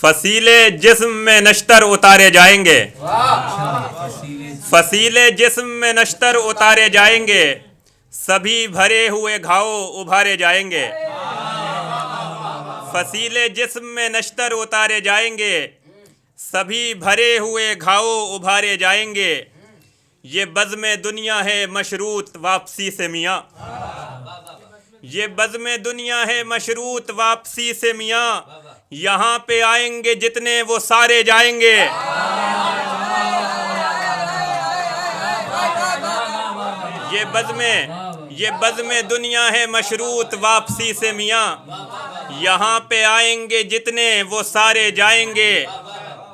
फसीले जिस्म में नश्तर उतारे जाएंगे, फसीले जिस्म में नश्तर उतारे जाएंगे, सभी भरे हुए घाव उभारे जाएंगे। फसीले जिस्म में नश्तर उतारे जाएंगे, सभी भरे हुए घाव उभारे जाएंगे। ये बज़्म दुनिया है मशरूत वापसी से मियाँ, ये बज़्म दुनिया है मशरूत वापसी से मियाँ। यहाँ पे आएंगे जितने वो सारे जाएंगे। ये बज़्म दुनिया है मशरूत वापसी से मियाँ। यहाँ पे आएंगे जितने वो सारे जाएंगे।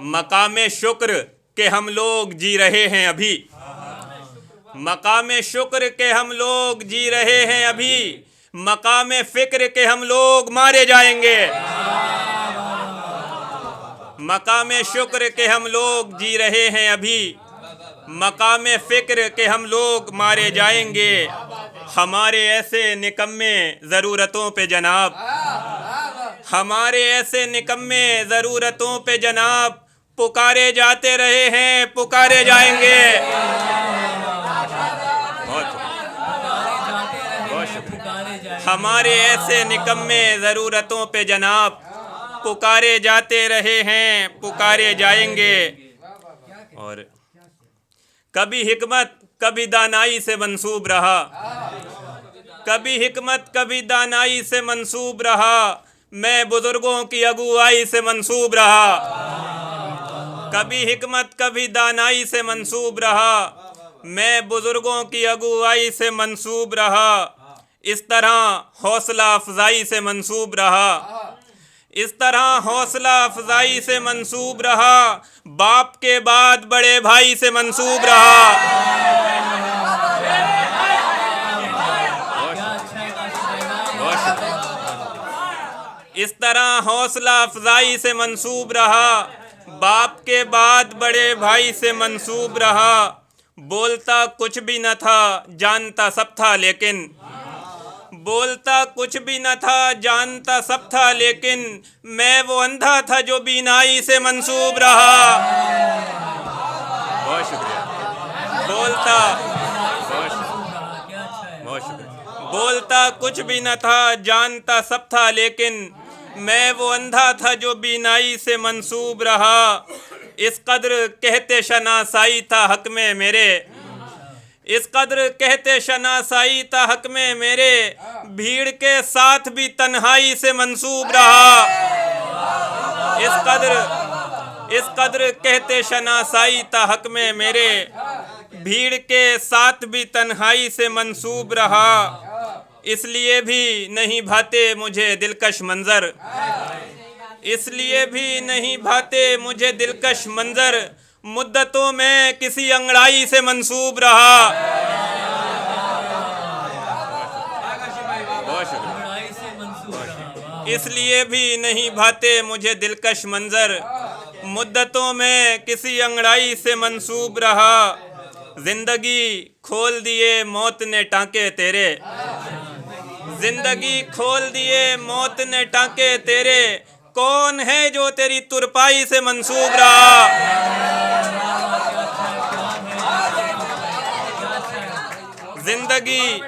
मकामे शुक्र के हम लोग जी रहे हैं अभी, मकामे शुक्र के हम लोग जी रहे हैं अभी। मकामे फिक्र के हम लोग मारे जाएंगे। मकामे शुक्र के हम लोग जी रहे हैं अभी, मकामे फिक्र के हम लोग मारे जाएंगे। हमारे ऐसे निकम्मे ज़रूरतों पे जनाब, हमारे ऐसे निकम्मे ज़रूरतों पे जनाब, पुकारे जाते रहे हैं पुकारे जाएंगे। हमारे ऐसे निकम्मे ज़रूरतों पे जनाब, पुकारे जाते रहे हैं पुकारे जाएंगे। और कभी हिकमत कभी दानाई से मंसूब रहा, कभी हिकमत कभी दानाई से मंसूब रहा। मैं बुजुर्गों की अगुवाई से मंसूब रहा, कभी हिकमत कभी दानाई से मंसूब रहा। मैं बुजुर्गों की अगुवाई से मंसूब रहा। इस तरह हौसला अफजाई से मंसूब रहा, इस तरह हौसला अफजाई से मंसूब रहा। बाप के बाद बड़े भाई से मंसूब रहा। इस तरह हौसला अफजाई से मंसूब रहा। बाप के बाद बड़े भाई से मंसूब रहा। बोलता कुछ भी न था जानता सब था लेकिन, बोलता कुछ भी न था जानता सब था लेकिन, मैं वो अंधा था जो बीनाई से मंसूब रहा। बहुत शुक्रिया। बोलता बहुत शुक्रिया। बोलता कुछ भी न था जानता सब था लेकिन, मैं वो अंधा था जो बीनाई से मंसूब रहा। इस कद्र कहते शनासाई था हक में मेरे, इस कद्र कहते शनासाई था हक में मेरे। भीड़ के साथ भी तन्हाई से मंसूब रहा। इस कद्र कहते शनासाई था हक में मेरे। भीड़ के साथ भी तन्हाई से मंसूब रहा। इसलिए भी नहीं भाते मुझे दिलकश मंजर, इसलिए भी नहीं भाते मुझे दिलकश मंजर। मुद्दतों में किसी अंगड़ाई से मंसूब रहा। इसलिए भी नहीं भाते मुझे दिलकश मंजर। मुद्दतों में किसी अंगड़ाई से मंसूब रहा। जिंदगी खोल दिए मौत ने टांके तेरे, जिंदगी खोल दिए मौत ने टांके तेरे। कौन है जो तेरी तुरपाई से मंसूब रहा। जिंदगी,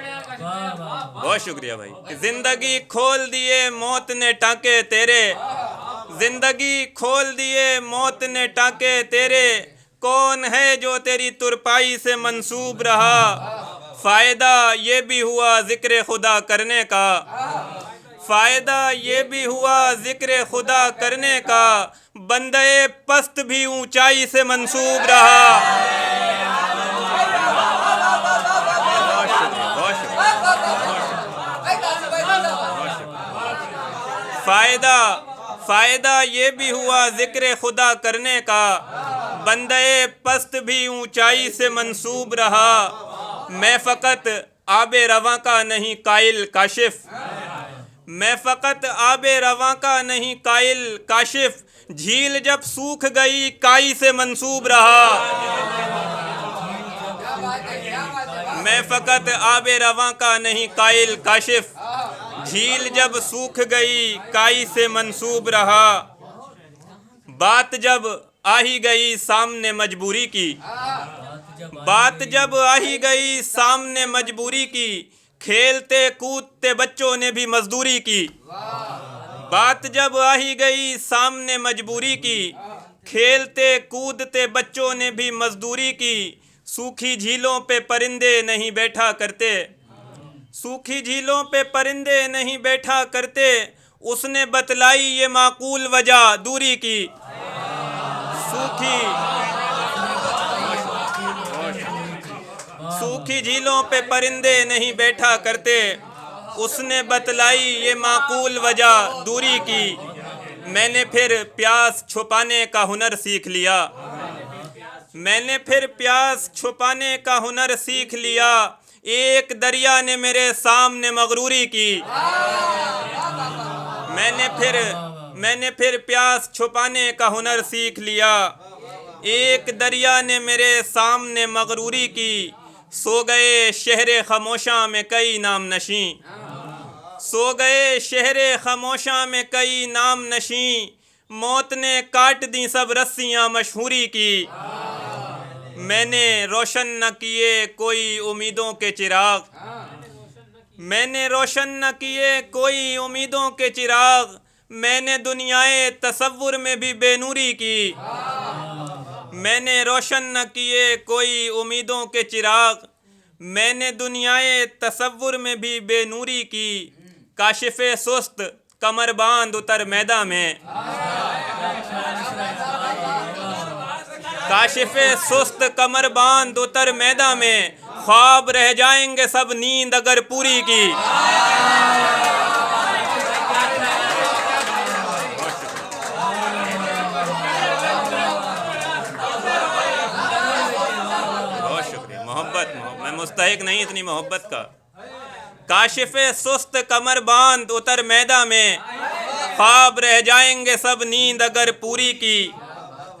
बहुत शुक्रिया भाई। जिंदगी खोल दिए मौत ने टांके तेरे, जिंदगी खोल दिए मौत ने टांके तेरे। कौन है जो तेरी तुरपाई से मंसूब रहा। फ़ायदा ये भी हुआ ज़िक्र खुदा करने का, फ़ायदा ये भी हुआ ज़िक्र खुदा करने का। बंदे पस्त भी ऊंचाई से मंसूब रहा। फ़ायदा ये भी हुआ ज़िक्र खुदा करने का। बंदे पस्त भी ऊंचाई से मंसूब रहा। मैं फ़कत आबे रवां का नहीं कायल काशिफ, मैं फ़कत आबे रवां का नहीं कायल काशिफ। झील जब सूख गई काई से मंसूब रहा। मैं फ़कत आबे रवां का नहीं कायल काशिफ। झील जब सूख गई काई से मंसूब रहा। बात जब आ ही गई सामने मजबूरी की, बात जब आ ही गई सामने मजबूरी की, खेलते कूदते बच्चों ने भी मजदूरी की। बात जब आ ही गई सामने मजबूरी की, खेलते कूदते बच्चों ने भी मजदूरी की। सूखी झीलों पे परिंदे नहीं बैठा करते, सूखी झीलों पे परिंदे नहीं बैठा करते, उसने बतलाई ये माकूल वजह दूरी की। सूखी झीलों पे परिंदे नहीं बैठा करते, उसने बतलाई ये माकूल वजह दूरी की। मैंने फिर प्यास छुपाने का हुनर सीख लिया, मैंने फिर प्यास छुपाने का हुनर सीख लिया। एक दरिया ने मेरे सामने मगरूरी की। मैंने फिर प्यास छुपाने का हुनर सीख लिया। एक दरिया ने मेरे सामने मगरूरी की। सो गए शहरे खामोशा में कई नाम नशी, सो गए शहरे खामोशा में कई नाम नशी। मौत ने काट दी सब रस्सियां मशहूरी की। मैंने रोशन न किए कोई उम्मीदों के चिराग, मैंने रोशन न किए कोई उम्मीदों के चिराग। मैंने दुनियाए तसव्वुर में भी बेनूरी की। मैंने रोशन न किए कोई उम्मीदों के चिराग, मैंने दुनियाए तसव्वुर में भी बेनूरी की। काशिफे सुस्त कमर बांध उतर मैदा में, काशिफे सुस्त कमर बांध उतर मैदा में। ख्वाब रह जाएंगे सब नींद अगर पूरी की। बहुत शुक्रिया। मोहब्बत, मैं मुस्तहिक नहीं इतनी मोहब्बत का। काशिफे सुस्त कमर बांध उतर मैदा में, ख्वाब रह जाएंगे सब नींद अगर पूरी की।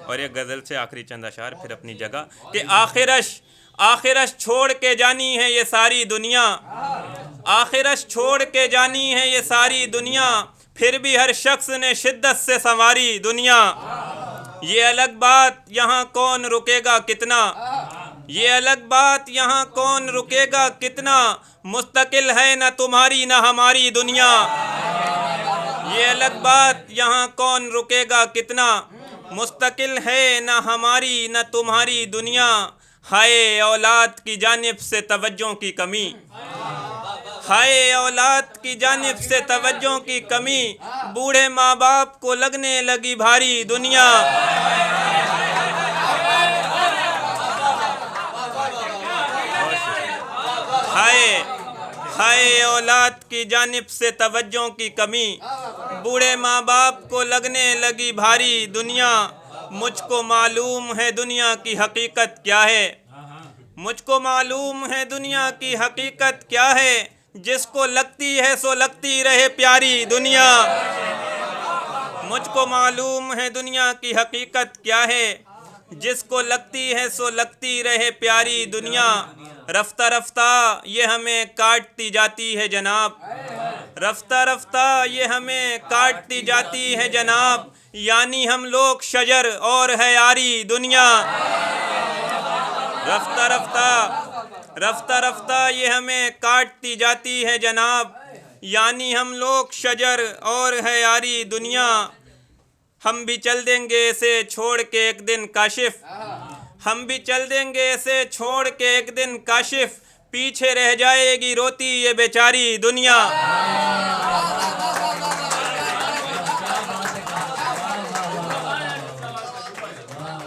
और ये गज़ल से आखिरी चंद अशार फिर अपनी जगह कि आखिरश छोड़ के जानी है ये सारी दुनिया, आखिरश छोड़ के जानी है ये सारी दुनिया। फिर भी हर शख्स ने शिद्दत से संवारी दुनिया। ये अलग बात यहाँ कौन रुकेगा कितना, ये अलग बात यहाँ कौन रुकेगा कितना। मुस्तकिल है न तुम्हारी न हमारी दुनिया। ये अलग बात यहाँ कौन रुकेगा कितना। मुस्तकिल है न हमारी न तुम्हारी दुनिया। हाय औलाद की जानिब से तवज्जो की कमी, हाय औलाद की जानिब से तवज्जो की कमी। बूढ़े माँ बाप को लगने लगी भारी दुनिया। हाय औलाद की जानिब से तवज्जो की कमी। बूढ़े माँ बाप को लगने लगी भारी दुनिया। मुझको मालूम है दुनिया की हकीकत क्या है, मुझको मालूम है दुनिया की हकीकत क्या है। जिसको लगती है सो लगती रहे प्यारी दुनिया। मुझको मालूम है दुनिया की हकीकत क्या है, जिसको लगती है सो लगती रहे प्यारी दुनिया। रफ्ता रफ्ता ये हमें काटती जाती है जनाब, रफ्ता रफ्ता ये हमें काटती जाती है जनाब। यानी हम लोग शजर और है यारी दुनिया। रफ्ता रफ्ता ये हमें काटती जाती है जनाब। यानी हम लोग शजर और है यारी दुनिया। हम भी चल देंगे इसे छोड़ के एक दिन काशिफ, हम भी चल देंगे इसे छोड़ के एक दिन काशिफ। पीछे रह जाएगी रोती ये बेचारी दुनिया।